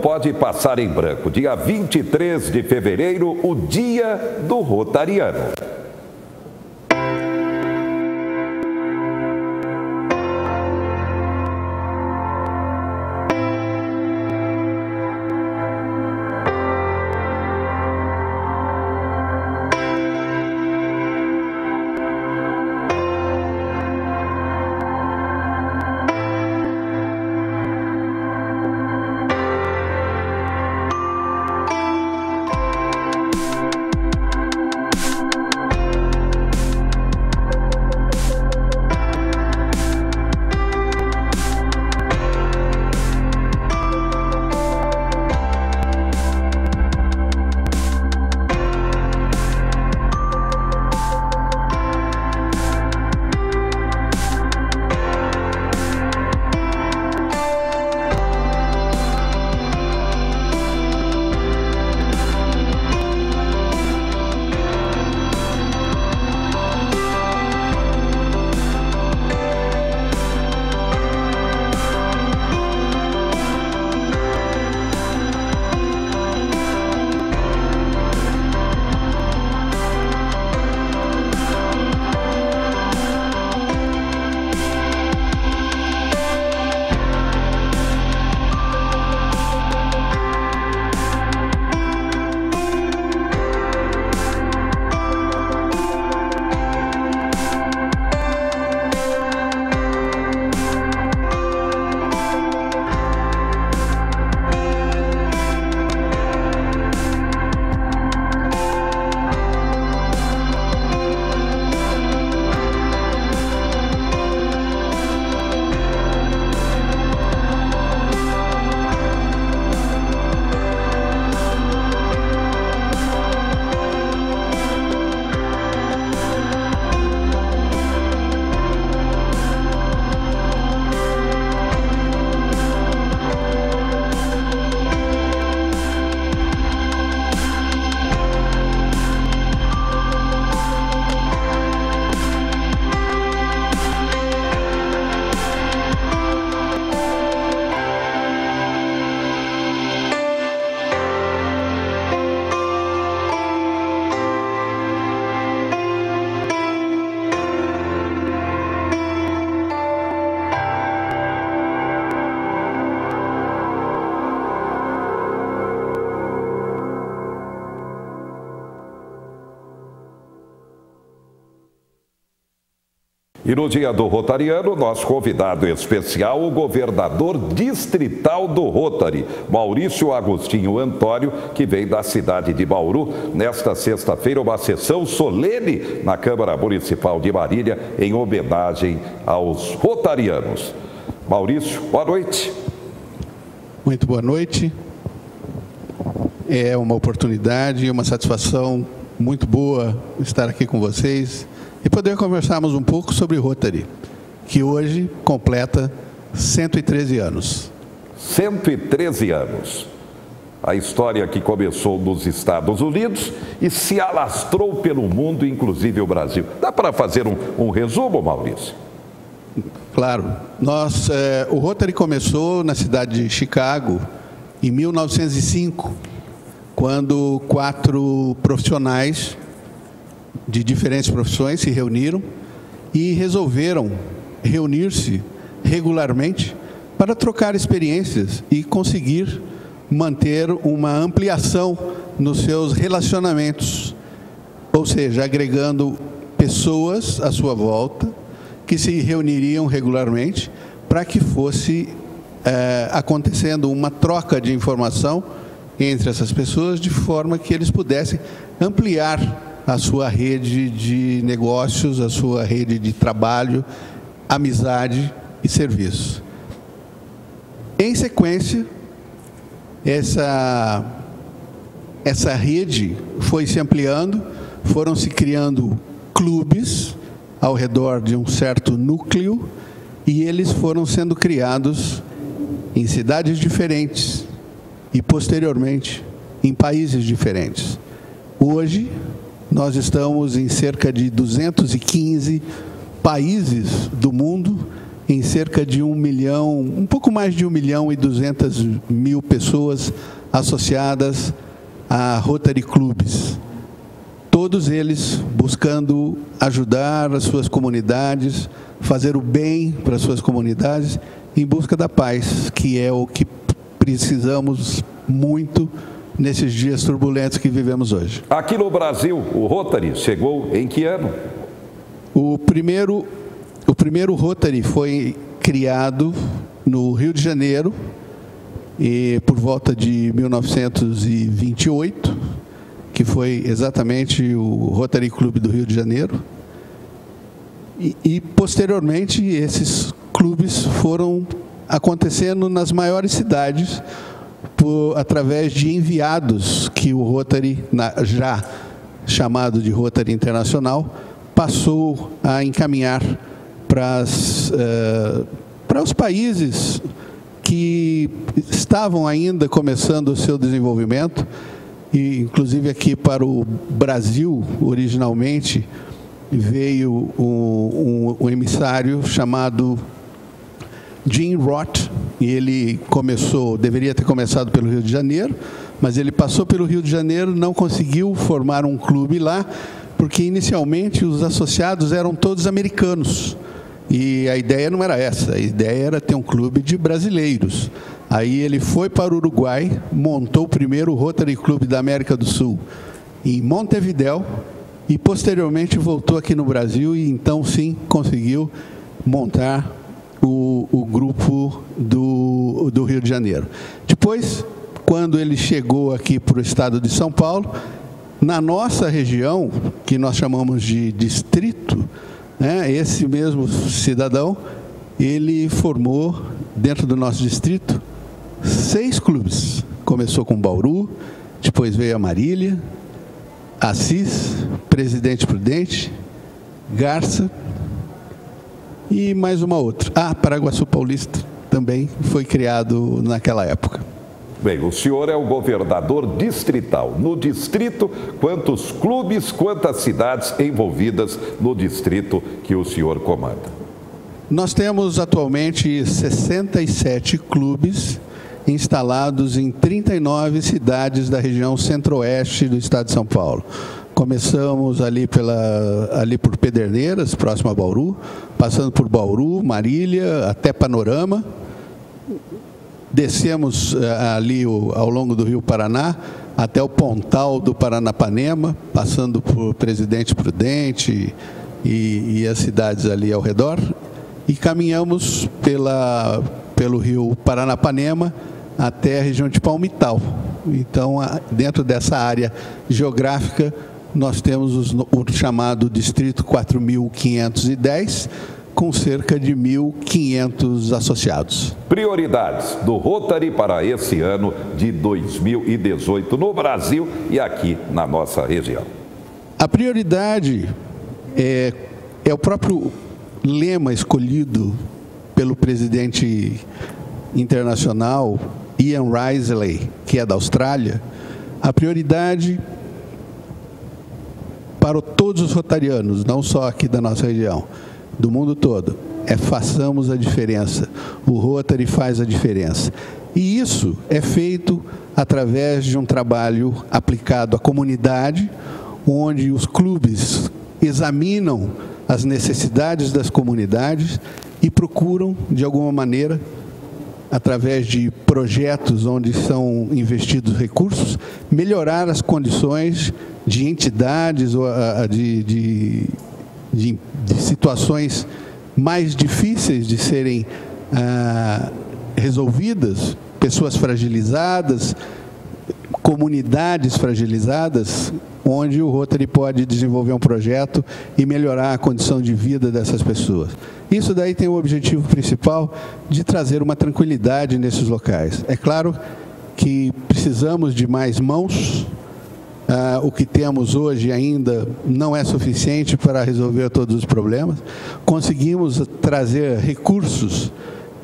pode passar em branco. Dia 23 de fevereiro, o Dia do Rotariano. E no Dia do Rotariano, nosso convidado especial, o governador distrital do Rotary, Maurício Agostinho Antônio, que vem da cidade de Bauru. Nesta sexta-feira, uma sessão solene na Câmara Municipal de Marília, em homenagem aos rotarianos. Maurício, boa noite. Muito boa noite. É uma oportunidade e uma satisfação muito boa estar aqui com vocês e poder conversarmos um pouco sobre Rotary, que hoje completa 113 anos. 113 anos. A história que começou nos Estados Unidos e se alastrou pelo mundo, inclusive o Brasil. Dá para fazer um resumo, Maurício? Claro. O Rotary começou na cidade de Chicago em 1905, quando 4 profissionais de diferentes profissões se reuniram e resolveram reunir-se regularmente para trocar experiências e conseguir manter uma ampliação nos seus relacionamentos, ou seja, agregando pessoas à sua volta que se reuniriam regularmente para que fosse acontecendo uma troca de informação entre essas pessoas, de forma que eles pudessem ampliar a sua rede de negócios, a sua rede de trabalho, amizade e serviço. Em sequência, essa rede foi se ampliando, foram se criando clubes ao redor de um certo núcleo e eles foram sendo criados em cidades diferentes e, posteriormente, em países diferentes. Hoje, nós estamos em cerca de 215 países do mundo em cerca de 1 milhão, um pouco mais de 1.200.000 pessoas associadas a Rotary Clubes. Todos eles buscando ajudar as suas comunidades, fazer o bem para as suas comunidades, em busca da paz, que é o que precisamos muito nesses dias turbulentos que vivemos hoje. Aqui no Brasil, o Rotary chegou em que ano? O primeiro Rotary foi criado no Rio de Janeiro, por volta de 1928, que foi exatamente o Rotary Clube do Rio de Janeiro. E posteriormente, esses clubes foram acontecendo nas maiores cidades, através de enviados que o Rotary, já chamado de Rotary Internacional, passou a encaminhar para os países que estavam ainda começando o seu desenvolvimento, e inclusive aqui para o Brasil, originalmente, veio um emissário chamado Jim Roth, e ele deveria ter começado pelo Rio de Janeiro, mas ele passou pelo Rio de Janeiro, não conseguiu formar um clube lá, porque inicialmente os associados eram todos americanos, e a ideia não era essa, a ideia era ter um clube de brasileiros. Aí ele foi para o Uruguai, montou o primeiro Rotary Clube da América do Sul em Montevidéu, e posteriormente voltou aqui no Brasil, e então sim conseguiu montar o grupo do Rio de Janeiro. Depois, quando ele chegou aqui para o estado de São Paulo, na nossa região, que nós chamamos de distrito, né, esse mesmo cidadão, ele formou, dentro do nosso distrito, 6 clubes. Começou com Bauru, depois veio a Marília, Assis, Presidente Prudente, Garça e mais uma outra. Paraguaçu Paulista também foi criado naquela época. Bem, o senhor é o governador distrital. No distrito, quantos clubes, quantas cidades envolvidas no distrito que o senhor comanda? Nós temos atualmente 67 clubes instalados em 39 cidades da região centro-oeste do estado de São Paulo. Começamos ali por Pederneiras, próximo a Bauru, passando por Bauru, Marília, até Panorama. Descemos ali ao longo do Rio Paraná, até o Pontal do Paranapanema, passando por Presidente Prudente e as cidades ali ao redor. E caminhamos pelo Rio Paranapanema até a região de Palmital. Então, dentro dessa área geográfica, nós temos o chamado Distrito 4.510, com cerca de 1.500 associados. Prioridades do Rotary para esse ano de 2018 no Brasil e aqui na nossa região. A prioridade é o próprio lema escolhido pelo presidente internacional Ian Riseley, que é da Austrália. A prioridade para todos os rotarianos, não só aqui da nossa região, do mundo todo, façamos a diferença. O Rotary faz a diferença. E isso é feito através de um trabalho aplicado à comunidade, onde os clubes examinam as necessidades das comunidades e procuram, de alguma maneira, através de projetos onde são investidos recursos, melhorar as condições de entidades ou de situações mais difíceis de serem resolvidas, pessoas fragilizadas, comunidades fragilizadas, onde o Rotary pode desenvolver um projeto e melhorar a condição de vida dessas pessoas. Isso daí tem o objetivo principal de trazer uma tranquilidade nesses locais. É claro que precisamos de mais mãos. O que temos hoje ainda não é suficiente para resolver todos os problemas. Conseguimos trazer recursos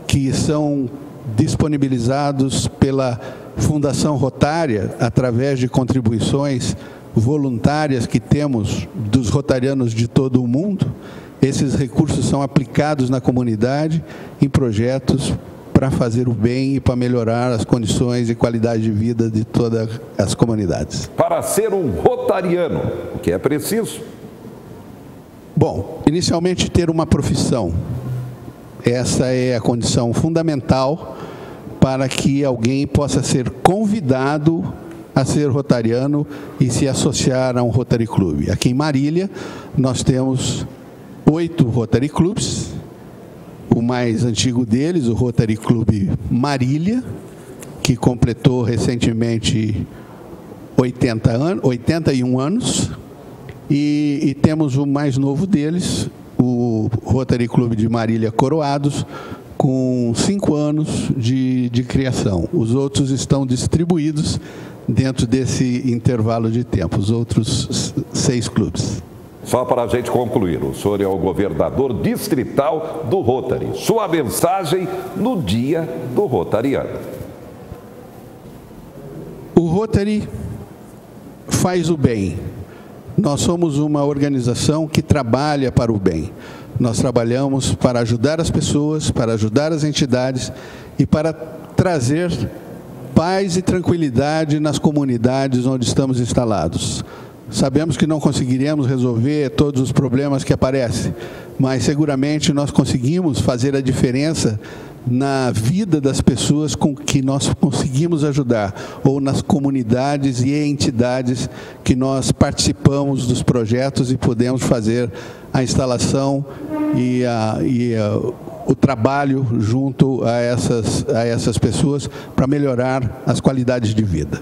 que são disponibilizados pela Fundação Rotária, através de contribuições voluntárias que temos dos rotarianos de todo o mundo, esses recursos são aplicados na comunidade em projetos para fazer o bem e para melhorar as condições e qualidade de vida de todas as comunidades. Para ser um rotariano, o que é preciso? Bom, inicialmente ter uma profissão. Essa é a condição fundamental para que alguém possa ser convidado a ser rotariano e se associar a um Rotary Club. Aqui em Marília, nós temos 8 Rotary Clubs. O mais antigo deles, o Rotary Club Marília, que completou recentemente 81 anos. E temos o mais novo deles, o Rotary Club de Marília Coroados, com 5 anos de criação. Os outros estão distribuídos dentro desse intervalo de tempo, os outros 6 clubes. Só para a gente concluir, o senhor é o governador distrital do Rotary. Sua mensagem no dia do rotariano. O Rotary faz o bem. Nós somos uma organização que trabalha para o bem. Nós trabalhamos para ajudar as pessoas, para ajudar as entidades e para trazer paz e tranquilidade nas comunidades onde estamos instalados. Sabemos que não conseguiremos resolver todos os problemas que aparecem, mas seguramente nós conseguimos fazer a diferença na vida das pessoas com que nós conseguimos ajudar, ou nas comunidades e entidades que nós participamos dos projetos e podemos fazer a instalação e o trabalho junto a essas pessoas para melhorar as qualidades de vida.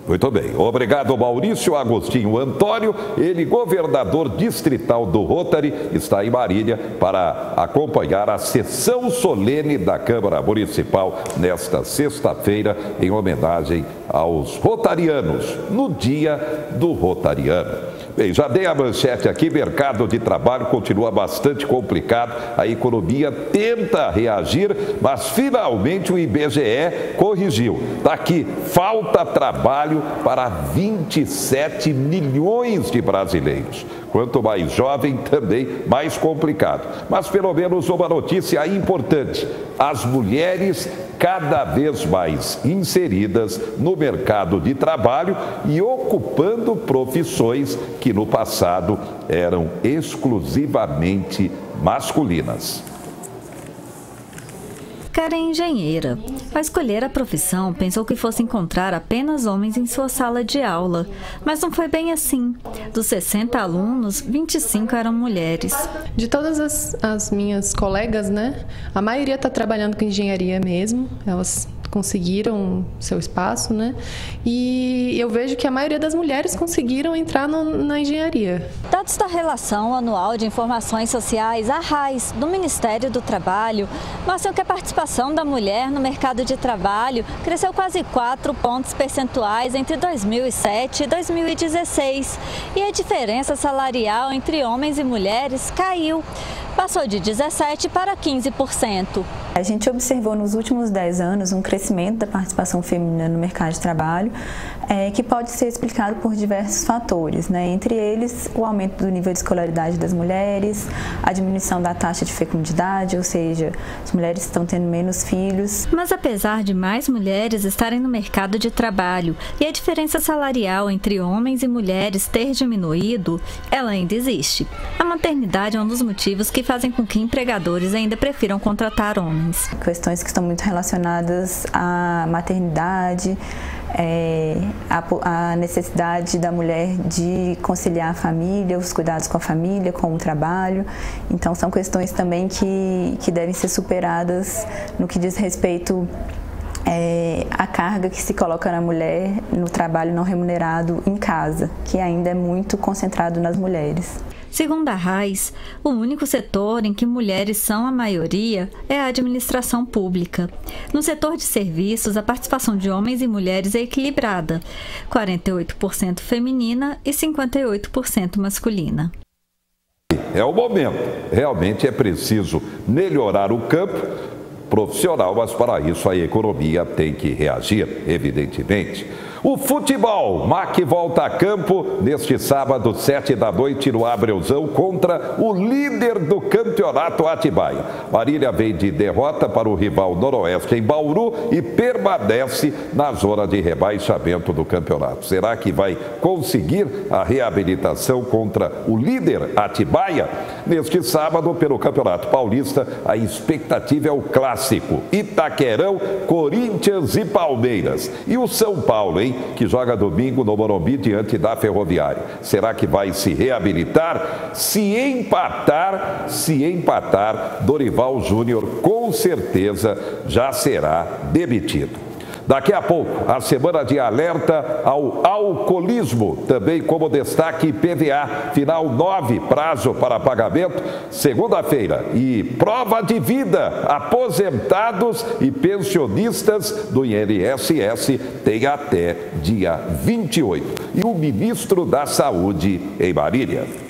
Muito bem. Obrigado, Maurício Agostinho Antônio. Ele, governador distrital do Rotary, está em Marília para acompanhar a sessão solene da Câmara Municipal nesta sexta-feira, em homenagem aos rotarianos, no Dia do Rotariano. Bem, já dei a manchete aqui, mercado de trabalho continua bastante complicado, a economia tenta reagir, mas finalmente o IBGE corrigiu. Está aqui, falta trabalho para 27 milhões de brasileiros. Quanto mais jovem, também mais complicado. Mas pelo menos uma notícia importante, as mulheres cada vez mais inseridas no mercado de trabalho e ocupando profissões que no passado eram exclusivamente masculinas. Karen é engenheira. Ao escolher a profissão, pensou que fosse encontrar apenas homens em sua sala de aula. Mas não foi bem assim. Dos 60 alunos, 25 eram mulheres. De todas as minhas colegas, né, a maioria está trabalhando com engenharia mesmo. Elas conseguiram seu espaço, né? E eu vejo que a maioria das mulheres conseguiram entrar na engenharia. Dados da Relação Anual de Informações Sociais, a RAIS, do Ministério do Trabalho, mostram que a participação da mulher no mercado de trabalho cresceu quase 4 pontos percentuais entre 2007 e 2016. E a diferença salarial entre homens e mulheres caiu. Passou de 17% para 15%. A gente observou nos últimos 10 anos um crescimento da participação feminina no mercado de trabalho, que pode ser explicado por diversos fatores, né? Entre eles, o aumento do nível de escolaridade das mulheres, a diminuição da taxa de fecundidade, ou seja, as mulheres estão tendo menos filhos. Mas apesar de mais mulheres estarem no mercado de trabalho e a diferença salarial entre homens e mulheres ter diminuído, ela ainda existe. A maternidade é um dos motivos que fazem com que empregadores ainda prefiram contratar homens. Questões que estão muito relacionadas à maternidade, a necessidade da mulher de conciliar a família, os cuidados com a família, com o trabalho. Então, são questões também que devem ser superadas no que diz respeito à carga que se coloca na mulher no trabalho não remunerado em casa, que ainda é muito concentrado nas mulheres. Segundo a RAIS, o único setor em que mulheres são a maioria é a administração pública. No setor de serviços, a participação de homens e mulheres é equilibrada, 48% feminina e 58% masculina. É o momento. Realmente é preciso melhorar o campo profissional, mas para isso a economia tem que reagir, evidentemente. O futebol, MAC volta a campo neste sábado, 19h, no Abreuzão, contra o líder do campeonato, Atibaia. Marília vem de derrota para o rival Noroeste em Bauru e permanece na zona de rebaixamento do campeonato. Será que vai conseguir a reabilitação contra o líder Atibaia? Neste sábado, pelo Campeonato Paulista, a expectativa é o clássico Itaquerão, Corinthians e Palmeiras. E o São Paulo, hein, que joga domingo no Morumbi diante da Ferroviária. Será que vai se reabilitar? Se empatar, Dorival Júnior com certeza já será demitido. Daqui a pouco, a semana de alerta ao alcoolismo, também como destaque IPVA, final 9, prazo para pagamento, segunda-feira. E prova de vida, aposentados e pensionistas do INSS têm até dia 28. E o ministro da Saúde em Marília.